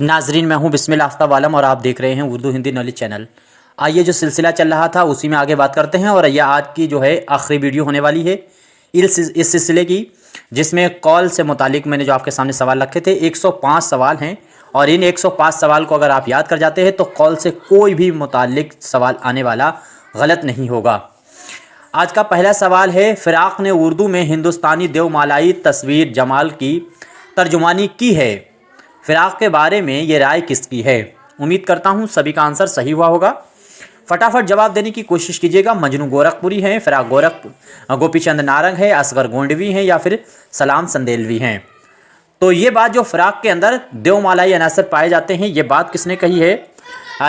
नाजरीन, मैं हूं बिस्मिल आफ्ताब आलम और आप देख रहे हैं उर्दू हिंदी नॉलेज चैनल। आइए जो सिलसिला चल रहा था उसी में आगे बात करते हैं। और यह आज की जो है आखिरी वीडियो होने वाली है इस सिलसिले की, जिसमें कॉल से मुतालिक मैंने जो आपके सामने सवाल रखे थे 105 सवाल हैं। और इन 105 सवाल को अगर आप याद कर जाते हैं तो कॉल से कोई भी मुतालिक सवाल आने वाला गलत नहीं होगा। आज का पहला सवाल है, फ़िराक़ ने उर्दू में हिंदुस्तानी देवमालाई तस्वीर जमाल की तर्जुमानी की है। फ़िराक़ के बारे में ये राय किसकी है? उम्मीद करता हूँ सभी का आंसर सही हुआ होगा। फटाफट जवाब देने की कोशिश कीजिएगा। मजनू गोरखपुरी हैं, फ़िराक़ गोपीचंद नारंग है, असगर गोंडवी हैं या फिर सलाम संदेलवी हैं। तो ये बात जो फ़िराक़ के अंदर देवमालाई अनासर पाए जाते हैं, ये बात किसने कही है?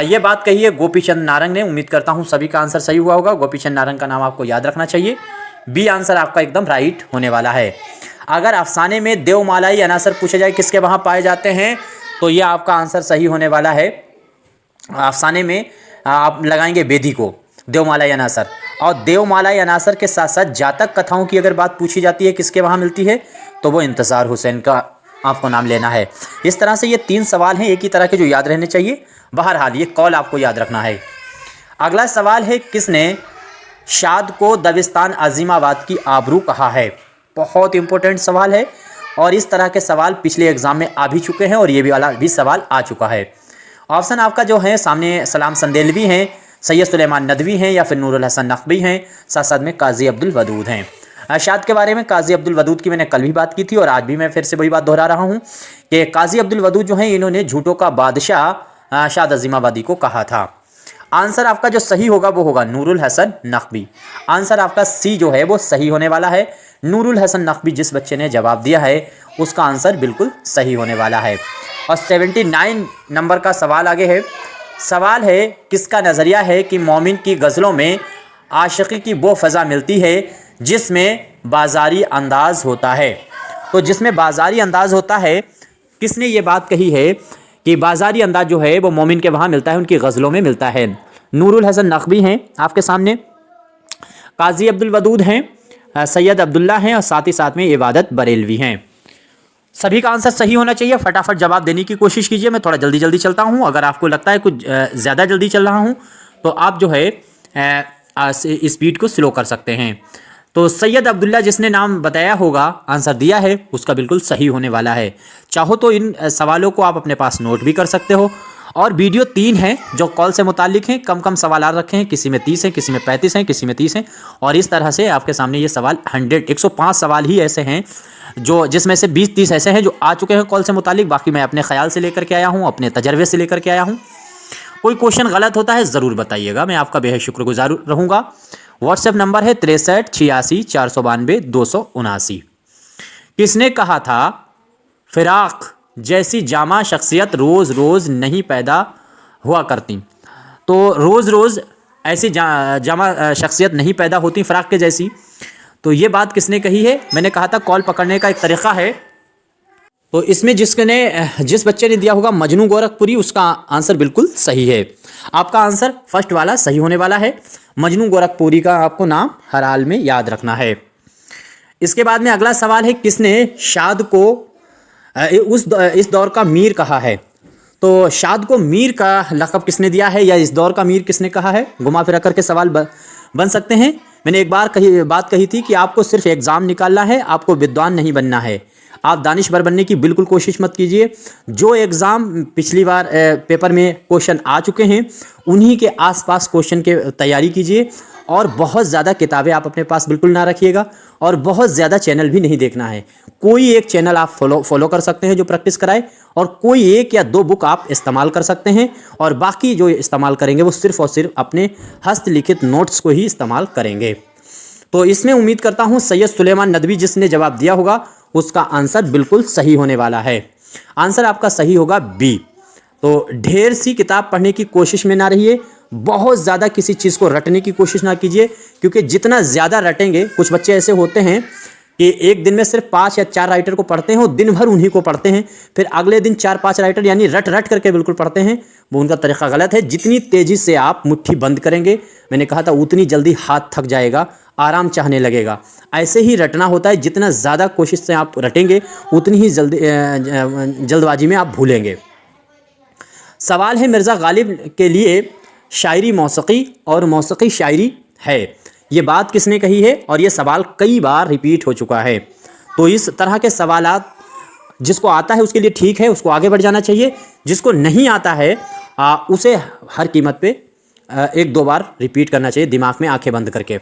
ये बात कही है गोपीचंद नारंग ने। उम्मीद करता हूँ सभी का आंसर सही हुआ होगा। गोपीचंद नारंग का नाम आपको याद रखना चाहिए। बी आंसर आपका एकदम राइट होने वाला है। अगर अफसाने में देवमालाई अनासर पूछे जाए किसके वहाँ पाए जाते हैं, तो ये आपका आंसर सही होने वाला है। अफसाने में आप लगाएंगे बेदी को, देवमालाई अनासर। और देवमालाई अनासर के साथ साथ जातक कथाओं की अगर बात पूछी जाती है किसके वहाँ मिलती है, तो वो इंतज़ार हुसैन का आपको नाम लेना है। इस तरह से ये 3 सवाल हैं एक ही तरह के जो याद रहने चाहिए। बहरहाल ये कॉल आपको याद रखना है। अगला सवाल है, किसने शाद को दबिस्तान अजीमाबाद की आबरू कहा है? बहुत इंपॉर्टेंट सवाल है और इस तरह के सवाल पिछले एग्जाम में आ भी चुके हैं और ये भी वाला भी सवाल आ चुका है। ऑप्शन आपका जो है सामने सलाम संदेलवी हैं, सैयद सुलेमान नदवी हैं या फिर नूरुल हसन नकवी हैं, साथ साथ में काजी अब्दुल वदूद हैं। शाद के बारे में काजी अब्दुल वदूद की मैंने कल भी बात की थी और आज भी मैं फिर से वही बात दोहरा रहा हूँ कि काजी अब्दुल वदूद जो हैं इन्होंने झूठों का बादशाह शाद अजीमाबादी को कहा था। आंसर आपका जो सही होगा वो होगा नूरुल हसन नकवी। आंसर आपका सी जो है वो सही होने वाला है। नूरुल हसन नकवी जिस बच्चे ने जवाब दिया है उसका आंसर बिल्कुल सही होने वाला है। और 79 नंबर का सवाल आगे है। सवाल है, किसका नज़रिया है कि मोमिन की गज़लों में आशिकी की वो फ़ज़ा मिलती है जिसमें बाज़ारी अंदाज़ होता है? तो जिसमें बाज़ारी अंदाज़ होता है, किसने ये बात कही है कि बाज़ारी अंदाज जो है वो मोमिन के वहाँ मिलता है, उनकी गज़लों में मिलता है? नूरुल हसन नकवी हैं आपके सामने, काजी अब्दुल वदूद हैं, सैयद अब्दुल्ला हैं और साथ ही साथ में इबादत बरेलवी हैं। सभी का आंसर सही होना चाहिए। फटाफट जवाब देने की कोशिश कीजिए। मैं थोड़ा जल्दी जल्दी चलता हूँ। अगर आपको लगता है कुछ ज़्यादा जल्दी चल रहा हूँ तो आप जो है स्पीड को स्लो कर सकते हैं। तो सैयद अब्दुल्ला जिसने नाम बताया होगा, आंसर दिया है, उसका बिल्कुल सही होने वाला है। चाहो तो इन सवालों को आप अपने पास नोट भी कर सकते हो। और वीडियो 3 हैं जो कॉल से मुतालिक हैं। कम कम सवाल आ रखे हैं, किसी में 30 हैं, किसी में 35 हैं, किसी में 30 हैं। और इस तरह से आपके सामने ये सवाल 105 सवाल ही ऐसे हैं जो जिसमें से 20-30 ऐसे हैं जो आ चुके हैं कॉल से मुतालिक। बाकी मैं अपने ख्याल से लेकर के आया हूँ, अपने तजर्बे से लेकर के आया हूँ। कोई क्वेश्चन गलत होता है ज़रूर बताइएगा, मैं आपका बेहद शुक्रगुजार रहूँगा। व्हाट्सएप नंबर है 63 86 492 279। किसने कहा था फ़िराक़ जैसी जामा शख्सियत रोज़ रोज़ नहीं पैदा हुआ करती? तो रोज़ रोज़ ऐसी जामा शख्सियत नहीं पैदा होती फ़िराक़ के जैसी। तो ये बात किसने कही है? मैंने कहा था कॉल पकड़ने का एक तरीक़ा है। तो इसमें जिस बच्चे ने दिया होगा मजनू गोरखपुरी, उसका आंसर बिल्कुल सही है। आपका आंसर फर्स्ट वाला सही होने वाला है। मजनू गोरखपुरी का आपको नाम हर हाल में याद रखना है। इसके बाद में अगला सवाल है, किसने शाद को इस दौर का मीर कहा है? तो शाद को मीर का लक़ब किसने दिया है या इस दौर का मीर किसने कहा है? घुमा फिरा करके सवाल बन सकते हैं। मैंने एक बार बात कही थी कि आपको सिर्फ एग्ज़ाम निकालना है, आपको विद्वान नहीं बनना है। आप दानिशवर बनने की बिल्कुल कोशिश मत कीजिए। जो एग्ज़ाम पिछली बार पेपर में क्वेश्चन आ चुके हैं उन्हीं के आसपास क्वेश्चन के तैयारी कीजिए। और बहुत ज़्यादा किताबें आप अपने पास बिल्कुल ना रखिएगा और बहुत ज़्यादा चैनल भी नहीं देखना है। कोई एक चैनल आप फॉलो कर सकते हैं जो प्रैक्टिस कराए, और कोई 1 या 2 बुक आप इस्तेमाल कर सकते हैं। और बाकी जो इस्तेमाल करेंगे वो सिर्फ़ और सिर्फ अपने हस्तलिखित नोट्स को ही इस्तेमाल करेंगे। तो इसमें उम्मीद करता हूँ सैयद सुलेमान नदवी जिसने जवाब दिया होगा उसका आंसर बिल्कुल सही होने वाला है। आंसर आपका सही होगा बी। तो ढेर सी किताब पढ़ने की कोशिश में ना रहिए, बहुत ज़्यादा किसी चीज़ को रटने की कोशिश ना कीजिए, क्योंकि जितना ज़्यादा रटेंगे, कुछ बच्चे ऐसे होते हैं कि एक दिन में सिर्फ 5 या 4 राइटर को पढ़ते हैं और दिन भर उन्हीं को पढ़ते हैं, फिर अगले दिन 4-5 राइटर यानी रट करके बिल्कुल पढ़ते हैं। वो उनका तरीक़ा गलत है। जितनी तेज़ी से आप मुट्ठी बंद करेंगे, मैंने कहा था उतनी जल्दी हाथ थक जाएगा, आराम चाहने लगेगा। ऐसे ही रटना होता है। जितना ज़्यादा कोशिश से आप रटेंगे उतनी ही जल्दबाजी में आप भूलेंगे। सवाल है मिर्ज़ा गालिब के लिए शायरी मौसीकी और मौसीकी शायरी है, ये बात किसने कही है? और ये सवाल कई बार रिपीट हो चुका है। तो इस तरह के सवालात जिसको आता है उसके लिए ठीक है, उसको आगे बढ़ जाना चाहिए। जिसको नहीं आता है उसे हर कीमत पे एक दो बार रिपीट करना चाहिए, दिमाग में आंखें बंद करके।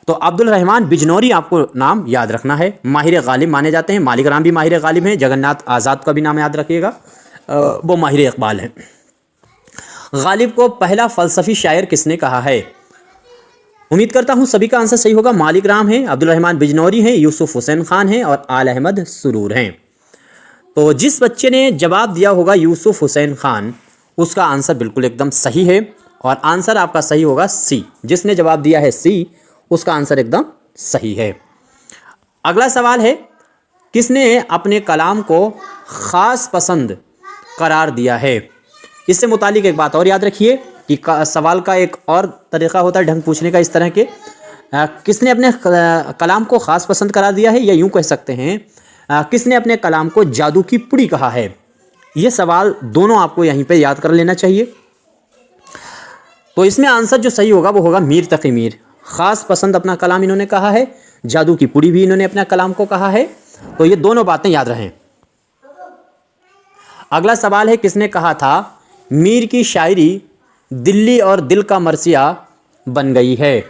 तो अब्दुल रहमान बिजनौरी आपको नाम याद रखना है, माहिर गालिब माने जाते हैं। मालिक राम भी माहिर गालिब हैं। जगन्नाथ आज़ाद का भी नाम याद रखिएगा, वो माहिर इकबाल हैं। गालिब को पहला फ़लसफ़ी शायर किसने कहा है? उम्मीद करता हूँ सभी का आंसर सही होगा। मालिक राम हैं, अब्दुल रहमान बिजनौरी हैं, यूसुफ हुसैन खान हैं और आल अहमद सुरूर हैं। तो जिस बच्चे ने जवाब दिया होगा यूसुफ हुसैन खान, उसका आंसर बिल्कुल एकदम सही है और आंसर आपका सही होगा सी। जिसने जवाब दिया है सी, उसका आंसर एकदम सही है। अगला सवाल है, किसने अपने कलाम को ख़ास पसंद करार दिया है? इससे मुतालिक एक बात और याद रखिए कि सवाल का एक और तरीक़ा होता है ढंग पूछने का इस तरह के, किसने अपने कलाम को ख़ास पसंद करार दिया है, या यूँ कह सकते हैं किसने अपने कलाम को जादू की पुड़ी कहा है? ये सवाल दोनों आपको यहीं पे याद कर लेना चाहिए। तो इसमें आंसर जो सही होगा वो होगा मीर तकी मीर। ख़ास पसंद अपना कलाम इन्होंने कहा है, जादू की पुड़ी भी इन्होंने अपना कलाम को कहा है। तो ये दोनों बातें याद रहें। अगला सवाल है, किसने कहा था मीर की शायरी दिल्ली और दिल का मरसिया बन गई है?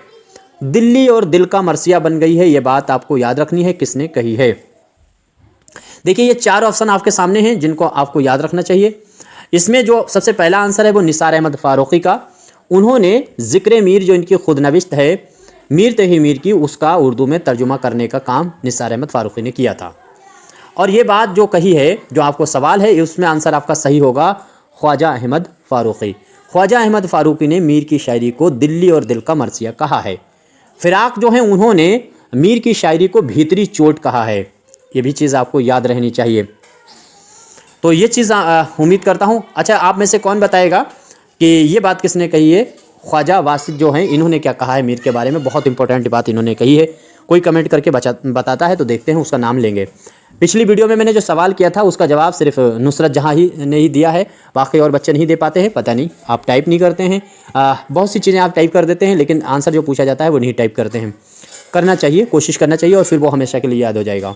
दिल्ली और दिल का मरसिया बन गई है, ये बात आपको याद रखनी है, किसने कही है? देखिए ये चार ऑप्शन आपके सामने हैं जिनको आपको याद रखना चाहिए। इसमें जो सबसे पहला आंसर है वो निसार अहमद फ़ारूक़ी का। उन्होंने ज़िक्र मीर जो इनकी खुदनविश्त है मीर तही मीर की, उसका उर्दू में तर्जुमा करने का काम निसार अहमद फ़ारूक़ी ने किया था। और ये बात जो कही है, जो आपको सवाल है, उसमें आंसर आपका सही होगा ख्वाजा अहमद फ़ारूक़ी। ख्वाजा अहमद फ़ारूक़ी ने मीर की शायरी को दिल्ली और दिल का मरसिया कहा है। फ़िराक़ जो है उन्होंने मीर की शायरी को भीतरी चोट कहा है। ये भी चीज़ आपको याद रहनी चाहिए। तो ये चीज़ उम्मीद करता हूँ। अच्छा, आप में से कौन बताएगा कि ये बात किसने कही है? ख्वाजा वासिद जो हैं इन्होंने क्या कहा है मीर के बारे में? बहुत इंपॉर्टेंट बात इन्होंने कही है। कोई कमेंट करके बताता है तो देखते हैं, उसका नाम लेंगे। पिछली वीडियो में मैंने जो सवाल किया था उसका जवाब सिर्फ नुसरत जहाँ ही ने ही दिया है, बाकी और बच्चे नहीं दे पाते हैं। पता नहीं, आप टाइप नहीं करते हैं। बहुत सी चीज़ें आप टाइप कर देते हैं, लेकिन आंसर जो पूछा जाता है वो नहीं टाइप करते हैं। करना चाहिए, कोशिश करना चाहिए, और फिर वो हमेशा के लिए याद हो जाएगा।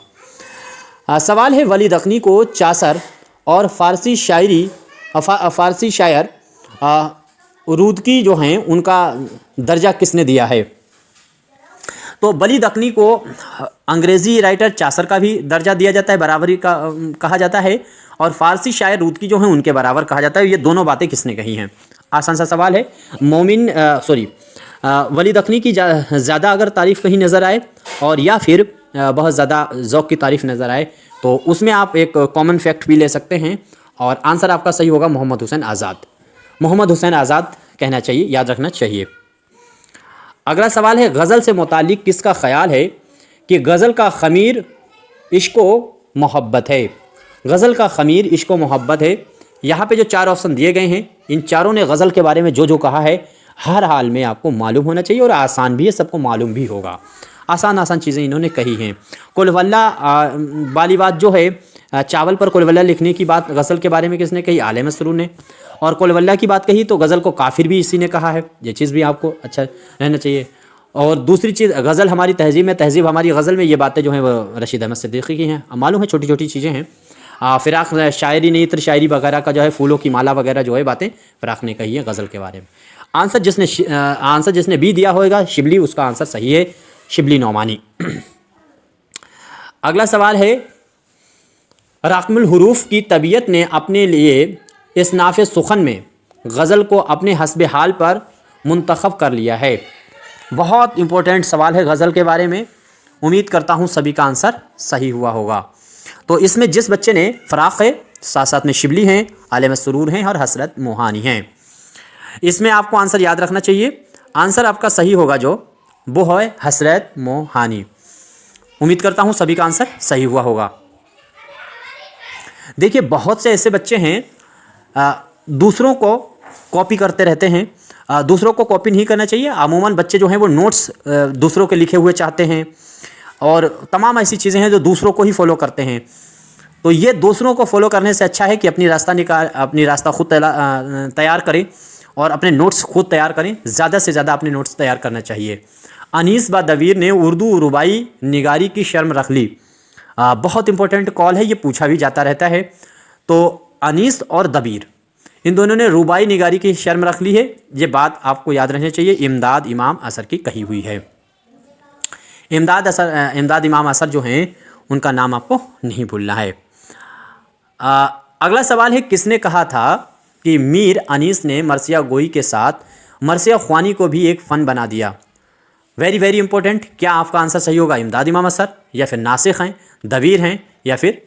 सवाल है, वली दखनी को चासर और फ़ारसी शायर रूदकी जो हैं उनका दर्जा किसने दिया है? तो वली दखनी को अंग्रेज़ी राइटर चासर का भी दर्जा दिया जाता है, बराबरी का कहा जाता है, और फ़ारसी शायर रूदकी जो हैं उनके बराबर कहा जाता है। ये दोनों बातें किसने कही हैं? आसान सा सवाल है। वली दखनी की ज़्यादा अगर तारीफ़ कहीं नज़र आए और या फिर बहुत ज़्यादा ज़ौक़ की तारीफ़ नज़र आए तो उसमें आप एक कॉमन फैक्ट भी ले सकते हैं, और आंसर आपका सही होगा मोहम्मद हुसैन आज़ाद। मोहम्मद हुसैन आज़ाद कहना चाहिए, याद रखना चाहिए। अगला सवाल है, गज़ल से मुतालिक किसका ख़याल है कि गज़ल का ख़मीर इश्क़ व मोहब्बत है? गज़ल का ख़मीर इश्क़ व मोहब्बत है। यहाँ पे जो चार ऑप्शन दिए गए हैं, इन चारों ने गज़ल के बारे में जो जो कहा है हर हाल में आपको मालूम होना चाहिए, और आसान भी है, सबको मालूम भी होगा। आसान चीज़ें इन्होंने कही हैं। कुलवल्ला वाली बात जो है, चावल पर कुलवल्ला लिखने की बात गज़ल के बारे में किसने कही? आल अहमद सुरूर ने। और कुलवल्ला की बात कही तो गज़ल को काफिर भी इसी ने कहा है। ये चीज़ भी आपको अच्छा रहना चाहिए। और दूसरी चीज़, गज़ल हमारी तहज़ीब में, तहज़ीब हमारी गज़ल में, ये बातें जो हैं वो रशीद अहमद सिद्दीक़ी की हैं। मालूम है, छोटी छोटी चीज़ें हैं। फ़िराक़ शायरी नहीं, इत्र शायरी वगैरह का जो है, फूलों की माला वगैरह जो है बातें फ़िराक़ ने कही है गज़ल के बारे में। आंसर जिसने भी दिया होगा शिबली, उसका आंसर सही है, शिबली नौमानी। अगला सवाल है, राक़मुल हुरूफ़ की तबीयत ने अपने लिए इस नाफ़ सुखन में गज़ल को अपने हस्ब हाल पर मुंतखब कर लिया है। बहुत इंपॉर्टेंट सवाल है गज़ल के बारे में। उम्मीद करता हूँ सभी का आंसर सही हुआ होगा। तो इसमें जिस बच्चे ने, फ़राक़ है, साथ साथ में शिबली हैं, आल अहमद सुरूर हैं और हसरत मोहानी हैं। इसमें आपको आंसर याद रखना चाहिए। आंसर आपका सही होगा जो वो है हसरत मोहानी। उम्मीद करता हूँ सभी का आंसर सही हुआ होगा। देखिए बहुत से ऐसे बच्चे हैं दूसरों को कॉपी करते रहते हैं। दूसरों को कॉपी नहीं करना चाहिए। अमूमन बच्चे जो हैं वो नोट्स दूसरों के लिखे हुए चाहते हैं, और तमाम ऐसी चीज़ें हैं जो दूसरों को ही फॉलो करते हैं। तो ये दूसरों को फॉलो करने से अच्छा है कि अपनी रास्ता खुद तैयार करें और अपने नोट्स खुद तैयार करें। ज़्यादा से ज़्यादा अपने नोट्स तैयार करना चाहिए। अनीस बा दबीर ने उर्दू रुबाई निगारी की शर्म रख ली। बहुत इंपॉर्टेंट कॉल है, ये पूछा भी जाता रहता है। तो अनीस और दबीर इन दोनों ने रुबाई निगारी की शर्म रख ली है। ये बात आपको याद रहनी चाहिए। इमदाद इमाम असर की कही हुई है। इमदाद इमाम असर जो हैं उनका नाम आपको नहीं भूलना है। अगला सवाल है, किसने कहा था कि मीर अनीस ने मरसिया गोई के साथ मरसिया ख्वानी को भी एक फ़न बना दिया? Very very important. क्या आपका आंसर सही होगा? इमदाद इमाम असर, या फिर नासिख हैं, दबीर हैं, या फिर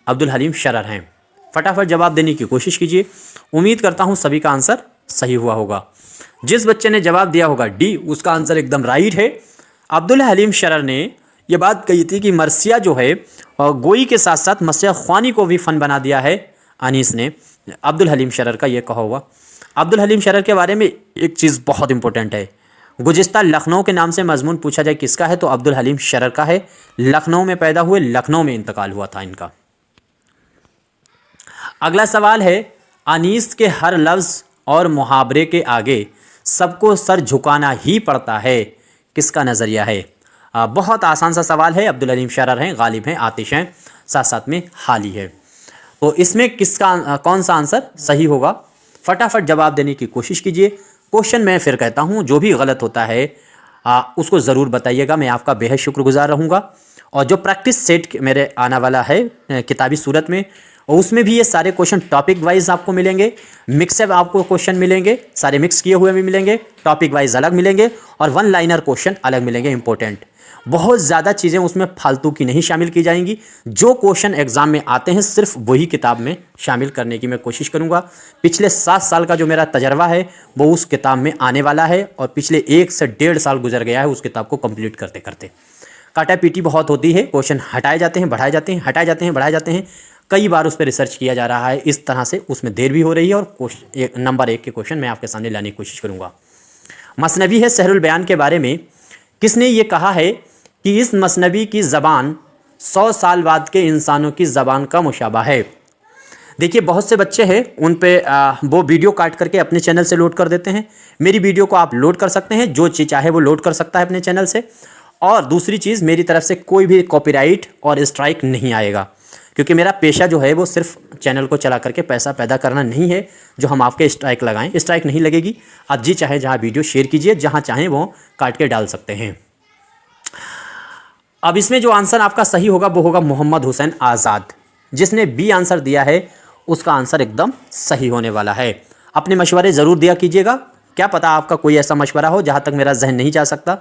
अब्दुल हलीम शरर हैं? फटाफट जवाब देने की कोशिश कीजिए। उम्मीद करता हूँ सभी का आंसर सही हुआ होगा। जिस बच्चे ने जवाब दिया होगा डी, उसका आंसर एकदम राइट है। अब्दुल हलीम शरर ने यह बात कही थी कि मरसिया जो है गोई के साथ साथ मरसिया ख्वानी को भी फ़न बना दिया है अनीस ने। अब्दुल हलीम शरर का ये कहा हुआ। अब्दुल हलीम शरर के बारे में एक चीज़ बहुत इंपॉर्टेंट है। गुज़िश्ता लखनऊ के नाम से मजमून पूछा जाए किसका है, तो अब्दुल हलीम शरर का है। लखनऊ में पैदा हुए, लखनऊ में इंतकाल हुआ था इनका। अगला सवाल है, अनीस के हर लफ्ज़ और मुहावरे के आगे सबको सर झुकाना ही पड़ता है, किसका नज़रिया है? बहुत आसान सा सवाल है। अब्दुल हलीम शरर हैं, गालिब हैं, आतिश हैं, साथ साथ में हाली है। तो इसमें कौन सा आंसर सही होगा? फटाफट जवाब देने की कोशिश कीजिए। क्वेश्चन मैं फिर कहता हूँ, जो भी गलत होता है उसको ज़रूर बताइएगा, मैं आपका बेहद शुक्रगुजार रहूँगा। और जो प्रैक्टिस सेट मेरे आने वाला है किताबी सूरत में, उसमें भी ये सारे क्वेश्चन टॉपिक वाइज आपको मिलेंगे। मिक्सअप आपको क्वेश्चन मिलेंगे, सारे मिक्स किए हुए भी मिलेंगे, टॉपिक वाइज अलग मिलेंगे, और वन लाइनर क्वेश्चन अलग मिलेंगे। इंपॉर्टेंट, बहुत ज़्यादा चीज़ें उसमें फालतू की नहीं शामिल की जाएंगी। जो क्वेश्चन एग्जाम में आते हैं सिर्फ वही किताब में शामिल करने की मैं कोशिश करूँगा। पिछले 7 साल का जो मेरा तजर्बा है वो उस किताब में आने वाला है, और पिछले 1 से 1.5 साल गुजर गया है उस किताब को कंप्लीट करते करते। काटा पीटी बहुत होती है, क्वेश्चन हटाए जाते हैं, बढ़ाए जाते हैं, हटाए जाते हैं, बढ़ाए जाते हैं। कई बार उस पर रिसर्च किया जा रहा है, इस तरह से उसमें देर भी हो रही है। और नंबर 1 के क्वेश्चन मैं आपके सामने लाने की कोशिश करूँगा। मसनवी है सहरुल बयान के बारे में, किसने ये कहा है कि इस मसनवी की ज़बान 100 साल बाद के इंसानों की ज़बान का मुशाबा है? देखिए, बहुत से बच्चे हैं उन पे वो वीडियो काट करके अपने चैनल से लोड कर देते हैं। मेरी वीडियो को आप लोड कर सकते हैं, जो चीज़ चाहे वो लोड कर सकता है अपने चैनल से। और दूसरी चीज़, मेरी तरफ से कोई भी कॉपीराइट और स्ट्राइक नहीं आएगा, क्योंकि मेरा पेशा जो है वो सिर्फ चैनल को चला करके पैसा पैदा करना नहीं है जो हम आपके स्ट्राइक लगाएं। स्ट्राइक नहीं लगेगी। आप जी चाहे जहाँ वीडियो शेयर कीजिए, जहाँ चाहें वो काट के डाल सकते हैं। अब इसमें जो आंसर आपका सही होगा वो होगा मोहम्मद हुसैन आज़ाद। जिसने बी आंसर दिया है उसका आंसर एकदम सही होने वाला है। अपने मशवरे ज़रूर दिया कीजिएगा, क्या पता आपका कोई ऐसा मशवरा हो जहाँ तक मेरा जहन नहीं जा सकता,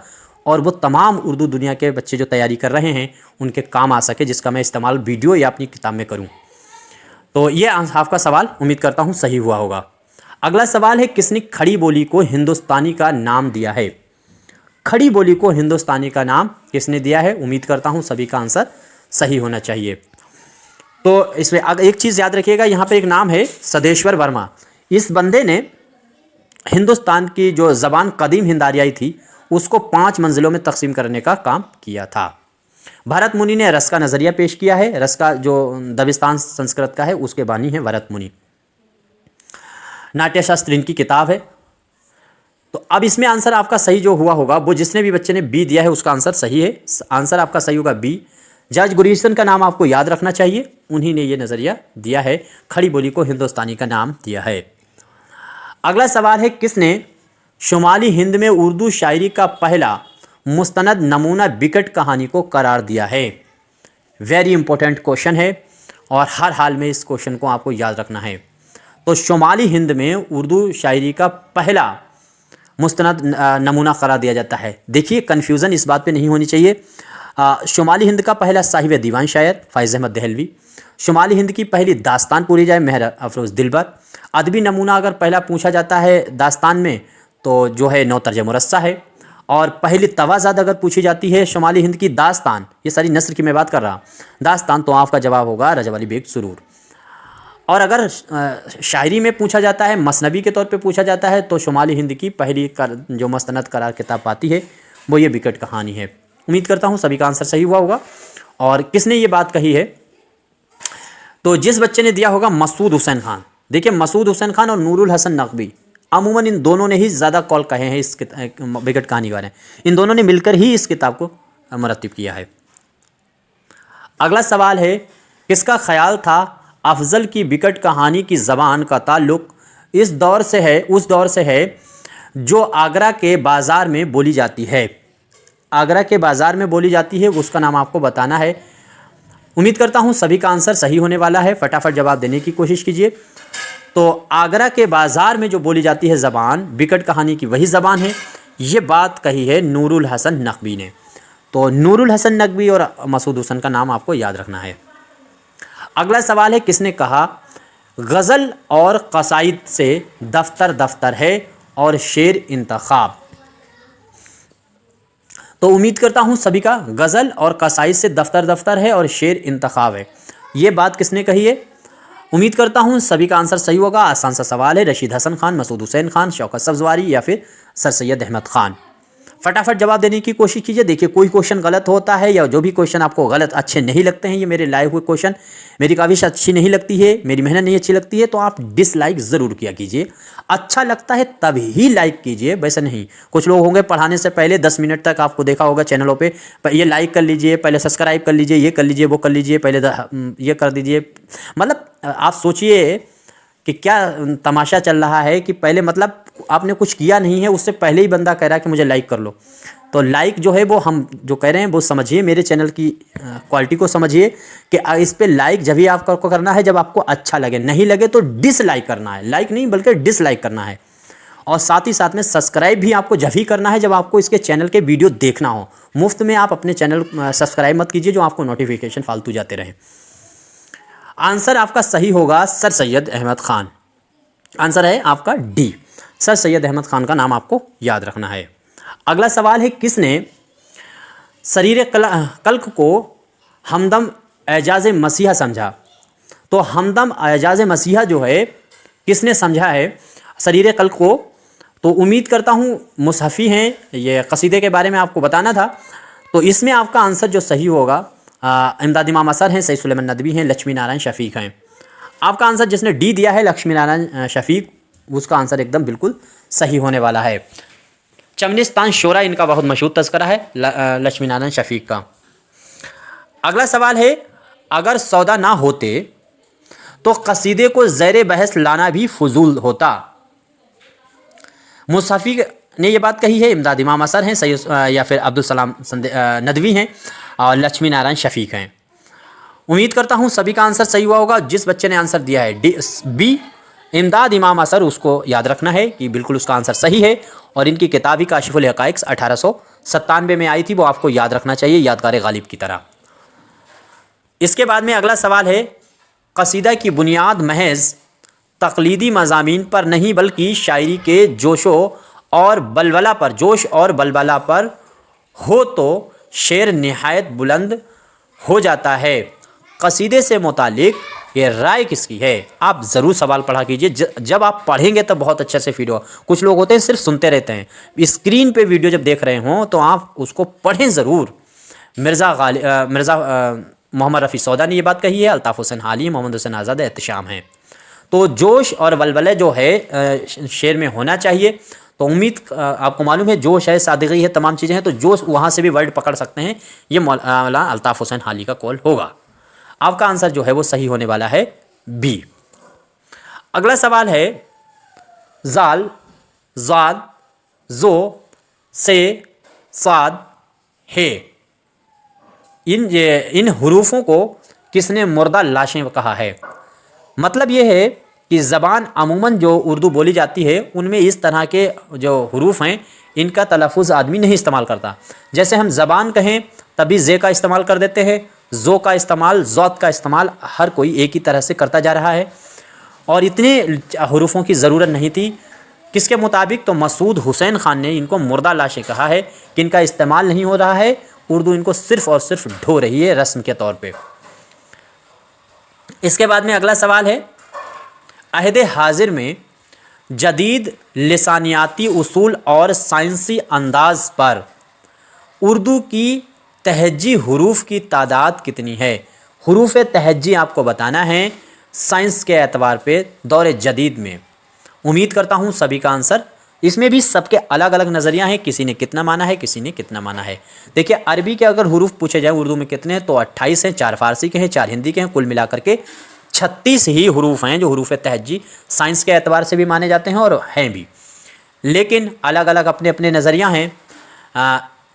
और वो तमाम उर्दू दुनिया के बच्चे जो तैयारी कर रहे हैं उनके काम आ सके, जिसका मैं इस्तेमाल वीडियो या अपनी किताब में करूँ। तो ये आपका सवाल उम्मीद करता हूँ सही हुआ होगा। अगला सवाल है, किसने खड़ी बोली को हिंदुस्तानी का नाम दिया है? खड़ी बोली को हिंदुस्तानी का नाम किसने दिया है? उम्मीद करता हूँ सभी का आंसर सही होना चाहिए। तो इसमें एक चीज़ याद रखिएगा, यहाँ पे एक नाम है सदेश्वर वर्मा। इस बंदे ने हिंदुस्तान की जो ज़बान कदीम हिंद आर्याई थी उसको 5 मंजिलों में तकसीम करने का काम किया था। भरत मुनि ने रस का नज़रिया पेश किया है। रस का जो दबिस्तान संस्कृत का है उसके बानी है भरत मुनि। नाट्यशास्त्र इनकी किताब है। तो अब इसमें आंसर आपका सही जो हुआ होगा, वो जिसने भी बच्चे ने बी दिया है उसका आंसर सही है। आंसर आपका सही होगा बी। जज गुरीसन का नाम आपको याद रखना चाहिए, उन्हीं ने ये नज़रिया दिया है, खड़ी बोली को हिंदुस्तानी का नाम दिया है। अगला सवाल है, किसने शुमाली हिंद में उर्दू शायरी का पहला मुस्तनद नमूना बिकट कहानी को करार दिया है? वेरी इंपॉर्टेंट क्वेश्चन है और हर हाल में इस क्वेश्चन को आपको याद रखना है। तो शुमाली हिंद में उर्दू शायरी का पहला मुस्तनद नमूना करार दिया जाता है। देखिए, कन्फ्यूज़न इस बात पे नहीं होनी चाहिए। शुमाली हिंद का पहला साहिब दीवान शायर फ़ैज़ अहमद दहलवी। शुमाली हिंद की पहली दास्तान पूरी जाए मेहर अफरोज़ दिलबर। अदबी नमूना अगर पहला पूछा जाता है दास्तान में तो जो है नौतर्ज मुरस्सा है। और पहली तवाज़ाद अगर पूछी जाती है शुमाली हिंद की दास्तान, ये सारी नस्र की मैं बात कर रहा दास्तान, तो आपका जवाब होगा रजब अली बेग सुरूर। और अगर शायरी में पूछा जाता है, मसनबी के तौर पे पूछा जाता है, तो शुमाली हिंद की पहली जो मस्तनद करार किताब पाती है वो ये बिकट कहानी है। उम्मीद करता हूँ सभी का आंसर सही हुआ होगा। और किसने ये बात कही है तो जिस बच्चे ने दिया होगा मसूद हुसैन खान, देखिए मसूद हुसैन खान और नूरुल हसन नकवी, अमूमन इन दोनों ने ही ज़्यादा कॉल कहे हैं इस विकट कहानी के बारे में, इन दोनों ने मिलकर ही इस किताब को मुरत्तिब किया है। अगला सवाल है, किसका ख्याल था अफजल की विकट कहानी की ज़बान का ताल्लुक़ इस दौर से है, उस दौर से है जो आगरा के बाज़ार में बोली जाती है। आगरा के बाज़ार में बोली जाती है, उसका नाम आपको बताना है। उम्मीद करता हूँ सभी का आंसर सही होने वाला है, फटाफट जवाब देने की कोशिश कीजिए। तो आगरा के बाज़ार में जो बोली जाती है ज़बान, विकट कहानी की वही ज़बान है। ये बात कही है नूरुल हसन नकवी ने। तो नूरुल हसन नकवी और मसूद हुसैन का नाम आपको याद रखना है। अगला सवाल है, किसने कहा गज़ल और क़साइद से दफ्तर दफ्तर है और शेर इंतखाब। तो उम्मीद करता हूँ सभी का गज़ल और क़साइद से दफ्तर दफ्तर है और शेर इंतखाब है, ये बात किसने कही है। उम्मीद करता हूँ सभी का आंसर सही होगा। आसान सा सवाल है, रशीद हसन खान, मसूद हुसैन खान, शौकत सब्ज़वारी या फिर सर सैयद अहमद खान। फटाफट जवाब देने की कोशिश कीजिए। देखिए कोई क्वेश्चन गलत होता है या जो भी क्वेश्चन आपको गलत अच्छे नहीं लगते हैं, ये मेरे लाए हुए क्वेश्चन मेरी काविश अच्छी नहीं लगती है, मेरी मेहनत नहीं अच्छी लगती है, तो आप डिसलाइक ज़रूर किया कीजिए। अच्छा लगता है तभी लाइक कीजिए, वैसे नहीं। कुछ लोग होंगे पढ़ाने से पहले 10 मिनट तक आपको देखा होगा चैनलों पे, ये लाइक कर लीजिए, पहले सब्सक्राइब कर लीजिए, ये कर लीजिए, वो कर लीजिए, पहले ये कर दीजिए। मतलब आप सोचिए कि क्या तमाशा चल रहा है कि पहले मतलब आपने कुछ किया नहीं है, उससे पहले ही बंदा कह रहा है कि मुझे लाइक कर लो। तो लाइक जो है वो हम जो कह रहे हैं वो समझिए, मेरे चैनल की क्वालिटी को समझिए कि इस पे लाइक जब ही आपको करना है जब आपको अच्छा लगे, नहीं लगे तो डिसलाइक करना है, लाइक नहीं बल्कि डिसलाइक करना है। और साथ ही साथ में सब्सक्राइब भी आपको जब ही करना है जब आपको इसके चैनल के वीडियो देखना हो। मुफ्त में आप अपने चैनल सब्सक्राइब मत कीजिए जो आपको नोटिफिकेशन फालतू जाते रहें। आंसर आपका सही होगा सर सैयद अहमद खान। आंसर है आपका डी, सर सैयद अहमद खान का नाम आपको याद रखना है। अगला सवाल है, किसने शरीर कल्क को हमदम एजाज मसीहा समझा। तो हमदम एजाज मसीहा जो है किसने समझा है शरीर कल्क को। तो उम्मीद करता हूँ मुसहफ़ी हैं, ये कसीदे के बारे में आपको बताना था। तो इसमें आपका आंसर जो सही होगा इमदाद इमाम असर हैं, सैयद सुलेमान नदवी हैं, लक्ष्मी नारायण शफ़ीक हैं। आपका आंसर जिसने डी दिया है लक्ष्मी नारायण शफ़ीक, उसका आंसर एकदम बिल्कुल सही होने वाला है। चमनिस्तान शोरा इनका बहुत मशहूर तज़किरा है लक्ष्मी नारायण शफ़ीक का। अगला सवाल है, अगर सौदा ना होते तो कसीदे को ज़ैर बहस लाना भी फजूल होता। मुसहफ़ी ने यह बात कही है, इमदाद इमाम असर हैं, सैयद या फिर अब्दुल सलाम नदवी हैं और लक्ष्मी नारायण शफ़ीक हैं। उम्मीद करता हूँ सभी का आंसर सही हुआ होगा। जिस बच्चे ने आंसर दिया है बी इमदाद इमाम असर, उसको याद रखना है कि बिल्कुल उसका आंसर सही है। और इनकी किताब ही काशिफुल हक़ाइक़ 1897 में आई थी, वो आपको याद रखना चाहिए यादगार गालिब की तरह। इसके बाद में अगला सवाल है, कसीदा की बुनियाद महज तक़लीदी मज़ामीन पर नहीं बल्कि शायरी के जोश और बलबला पर हो तो शेर निहायत बुलंद हो जाता है। कसीदे से मुतालिक ये राय किसकी है। आप ज़रूर सवाल पढ़ा कीजिए, जब आप पढ़ेंगे तब बहुत अच्छे से फील होगा। कुछ लोग होते हैं सिर्फ सुनते रहते हैं, स्क्रीन पे वीडियो जब देख रहे हों तो आप उसको पढ़ें ज़रूर। मिर्ज़ा मोहम्मद रफ़ी सौदा ने ये बात कही है, अल्ताफ़ हुसैन हाली, मोहम्मद हुसैन आज़ाद एहतशाम हैं। तो जोश और बलबले जो है शेर में होना चाहिए। तो उम्मीद आपको मालूम है जोश है, सादगी है, तमाम चीज़ें हैं, तो जोश वहाँ से भी वर्ड पकड़ सकते हैं। ये मौलाना अल्ताफ़ हुसैन हाली का कॉल होगा। आपका आंसर जो है वो सही होने वाला है बी। अगला सवाल है, जाल, ज़ाद, ज़ो, से, साद, हे, इन हरूफों को किसने मुर्दा लाशें कहा है। मतलब ये है कि ज़बान अमूमन जो उर्दू बोली जाती है उनमें इस तरह के जो हरूफ हैं इनका तलफ़ुज़ आदमी नहीं इस्तेमाल करता। जैसे हम ज़बान कहें तभी ज़े का इस्तेमाल कर देते हैं, ज़ो का इस्तेमाल, ज़ौत का इस्तेमाल हर कोई एक ही तरह से करता जा रहा है और इतने हरूफों की ज़रूरत नहीं थी। किसके मुताबिक, तो मसूद हुसैन खान ने इनको मुर्दा लाशें कहा है कि इनका इस्तेमाल नहीं हो रहा है, उर्दू इनको सिर्फ़ और सिर्फ ढो रही है रस्म के तौर पे। इसके बाद में अगला सवाल है, अहद हाजिर में जदीद लिसानियाती उसूल और साइंसी अंदाज पर उर्दू की तहजी हरूफ की तादाद कितनी है। हुरूफ तहज्जी आपको बताना है साइंस के एतबार पे दौर जदीद में। उम्मीद करता हूँ सभी का आंसर, इसमें भी सबके अलग अलग नज़रिया हैं, किसी ने कितना माना है, किसी ने कितना माना है। देखिए अरबी के अगर हुरूफ पूछे जाए उर्दू में कितने हैं तो 28 हैं, 4 फारसी के हैं, 4 हिंदी के हैं, कुल मिलाकर के 36 ही हुरूफ हैं जो हुरूफ तहज्जी साइंस के एतबार से भी माने जाते हैं और हैं भी, लेकिन अलग अलग अपने अपने नज़रिया हैं।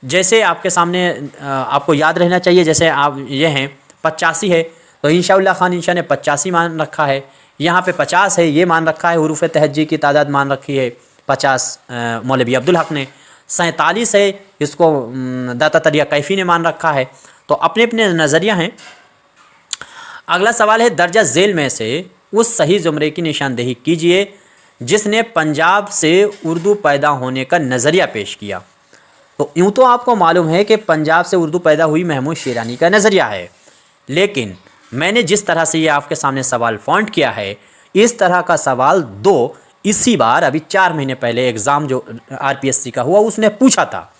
जैसे आपके सामने आपको याद रहना चाहिए, जैसे आप ये हैं 85 है तो इंशाअल्लाह खान इंशा ने 85 मान रखा है, यहाँ पे 50 है ये मान रखा है, हुरूफ तहज्जी की तादाद मान रखी है 50 मौलवी अब्दुल हक ने। 47 है इसको दाता तरिया कैफ़ी ने मान रखा है। तो अपने अपने नज़रिया हैं। अगला सवाल है दर्जा झेल में से उस सही ज़ुमरे की निशानदेही कीजिए जिसने पंजाब से उर्दू पैदा होने का नज़रिया पेश किया। तो यूँ तो आपको मालूम है कि पंजाब से उर्दू पैदा हुई महमूद शेरानी का नज़रिया है, लेकिन मैंने जिस तरह से ये आपके सामने सवाल फॉन्ट किया है, इस तरह का सवाल इसी बार अभी 4 महीने पहले एग्ज़ाम जो आरपीएससी का हुआ उसने पूछा था।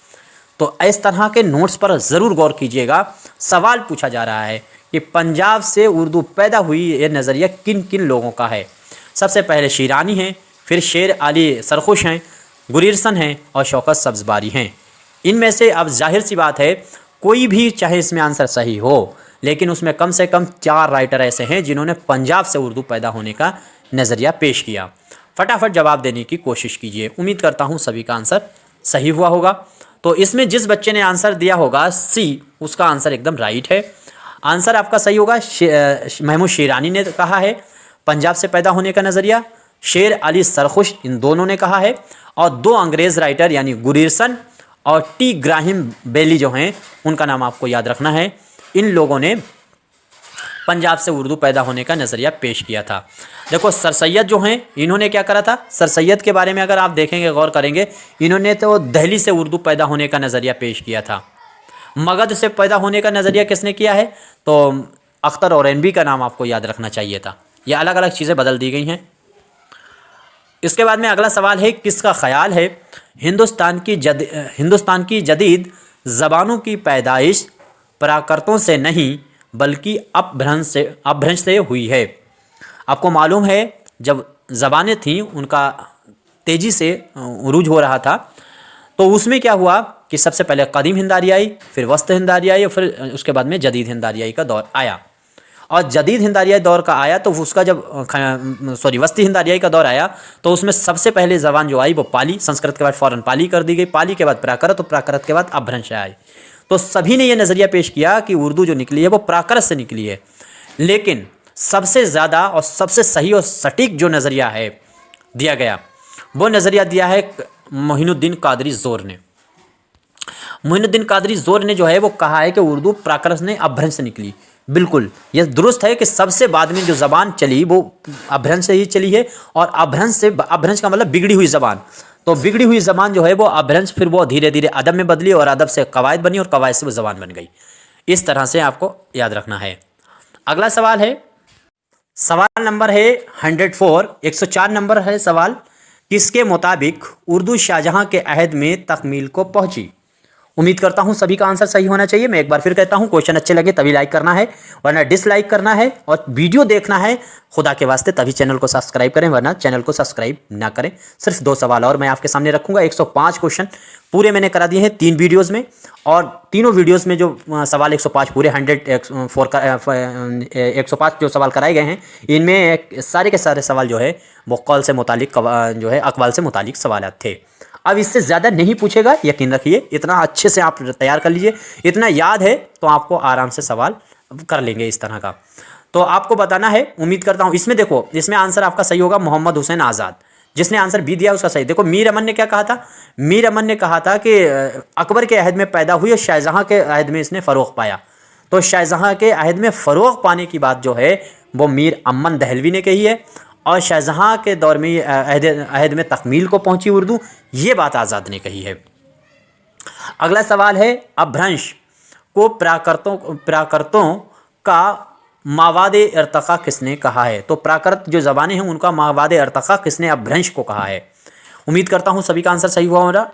तो इस तरह के नोट्स पर ज़रूर गौर कीजिएगा। सवाल पूछा जा रहा है कि पंजाब से उर्दू पैदा हुई ये नज़रिया किन किन लोगों का है। सबसे पहले शीरानी हैं, फिर शेर अली सरखुश हैं, गुरिरसन हैं और शौकत सब्ज़बारी हैं। इनमें से अब जाहिर सी बात है कोई भी चाहे इसमें आंसर सही हो, लेकिन उसमें कम से कम 4 राइटर ऐसे हैं जिन्होंने पंजाब से उर्दू पैदा होने का नज़रिया पेश किया। फटाफट जवाब देने की कोशिश कीजिए। उम्मीद करता हूँ सभी का आंसर सही हुआ होगा। तो इसमें जिस बच्चे ने आंसर दिया होगा सी, उसका आंसर एकदम राइट है। आंसर आपका सही होगा। महमूद शेरानी ने कहा है पंजाब से पैदा होने का नज़रिया, शेर अली सरखुश इन दोनों ने कहा है, और 2 अंग्रेज़ राइटर यानी गुरिरसन और टी ग्राहिम बेली जो हैं उनका नाम आपको याद रखना है। इन लोगों ने पंजाब से उर्दू पैदा होने का नज़रिया पेश किया था। देखो सर सैयद जो हैं इन्होंने क्या करा था, सर सैयद के बारे में अगर आप देखेंगे गौर करेंगे, इन्होंने तो दिल्ली से उर्दू पैदा होने का नज़रिया पेश किया था। मगध से पैदा होने का नज़रिया किसने किया है, तो अख्तर औरैनबी का नाम आपको याद रखना चाहिए था। ये अलग अलग चीज़ें बदल दी गई हैं। इसके बाद में अगला सवाल है किसका ख्याल है हिंदुस्तान की जदीद ज़बानों की पैदाइश प्राकृतों से नहीं बल्कि अपभ्रंश से हुई है। आपको मालूम है जब ज़बानें थीं उनका तेज़ी से उरूज हो रहा था, तो उसमें क्या हुआ कि सबसे पहले कदीम हिंदारी आई, फिर वस्त हिंदारी आई और फिर उसके बाद में जदीद हिंदारियाई का दौर आया। और जदीद हिंदारियाई दौर का आया तो उसका जब वस्ती हिंदारियाई का दौर आया तो उसमें सबसे पहले ज़बान जो आई वो पाली, संस्कृत के बाद फ़ौरन पाली कर दी गई, पाली के बाद प्राकृत और प्राकृत के बाद अपभ्रंश आई। तो सभी ने ये नज़रिया पेश किया कि उर्दू जो निकली है वो प्राकृत से निकली है, लेकिन सबसे ज़्यादा और सबसे सही और सटीक जो नज़रिया है दिया गया वो नज़रिया दिया है मोइनुद्दीन कादरी ज़ोर ने। मोइनुद्दीन कादरी ज़ोर ने जो है वो कहा है कि उर्दू प्राकृत ने अपभ्रंश से निकली। बिल्कुल यह दुरुस्त है कि सबसे बाद में जो ज़बान चली वो अपभ्रंश से ही चली है, और अपभ्रंश का मतलब बिगड़ी हुई ज़बान। तो बिगड़ी हुई ज़बान जो है वो अपभ्रंश फिर वो धीरे धीरे अदब में बदली और अदब से कवायद बनी और कवायद से वो ज़बान बन गई। इस तरह से आपको याद रखना है। अगला सवाल है, सवाल नंबर है 104, 104 नंबर है सवाल। किसके मुताबिक उर्दू शाहजहाँ के अहद में तकमील को पहुँची। उम्मीद करता हूं सभी का आंसर सही होना चाहिए। मैं एक बार फिर कहता हूं क्वेश्चन अच्छे लगे तभी लाइक करना है, वरना डिसलाइक करना है, और वीडियो देखना है खुदा के वास्ते तभी चैनल को सब्सक्राइब करें, वरना चैनल को सब्सक्राइब ना करें। सिर्फ 2 सवाल और मैं आपके सामने रखूंगा। 105 क्वेश्चन पूरे मैंने करा दिए हैं 3 वीडियोज़ में, और तीनों वीडियोज़ में जो सवाल 105 पूरे 105 जो सवाल कराए गए हैं इनमें सारे के सारे सवाल जो है वो कौल से मुतालिक जो है अकवाल से मुतालिक सवाल थे। अब इससे ज़्यादा नहीं पूछेगा, यकीन रखिए। इतना अच्छे से आप तैयार कर लीजिए, इतना याद है तो आपको आराम से सवाल कर लेंगे इस तरह का। तो आपको बताना है, उम्मीद करता हूँ। इसमें देखो, इसमें आंसर आपका सही होगा मोहम्मद हुसैन आज़ाद। जिसने आंसर बी दिया उसका सही। देखो मीर अमन ने क्या कहा था, मीर अमन ने कहा था कि अकबर के अहद में पैदा हुई और शाहजहाँ के अहद में इसने फ़रोग़ पाया। तो शाहजहाँ के अहद में फ़रोग़ पाने की बात जो है वो मीर अमन दहलवी ने कही है, और शाहजहाँ के दौर में अहद में तकमील को पहुंची उर्दू, ये बात आज़ाद ने कही है। अगला सवाल है, अपभ्रंश को प्राकृतों का मावादे इर्तक़ा किसने कहा है। तो प्राकृत जो ज़बानें हैं उनका मावादे इर्तक़ा किसने अपभ्रंश को कहा है। उम्मीद करता हूँ सभी का आंसर सही हुआ होगा,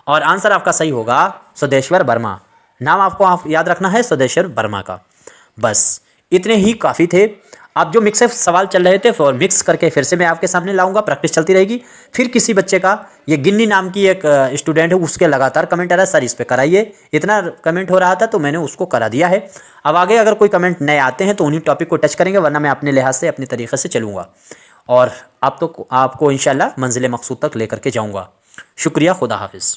और आंसर आपका सही होगा सुदेश्वर वर्मा। नाम आपको याद रखना है सुदेश्वर वर्मा का। बस इतने ही काफ़ी थे। अब जो मिक्स सवाल चल रहे थे और मिक्स करके फिर से मैं आपके सामने लाऊंगा, प्रैक्टिस चलती रहेगी। फिर किसी बच्चे का, ये गिन्नी नाम की एक स्टूडेंट है, उसके लगातार कमेंट आ रहा है सर इस पे कराइए, इतना कमेंट हो रहा था तो मैंने उसको करा दिया है। अब आगे अगर कोई कमेंट नए आते हैं तो उन्हीं टॉपिक को टच करेंगे, वरना मैं अपने लिहाज से अपने तरीक़े से चलूँगा और आपको इंशाल्लाह मंजिल मकसूद तक लेकर के जाऊँगा। शुक्रिया, खुदा हाफिज़।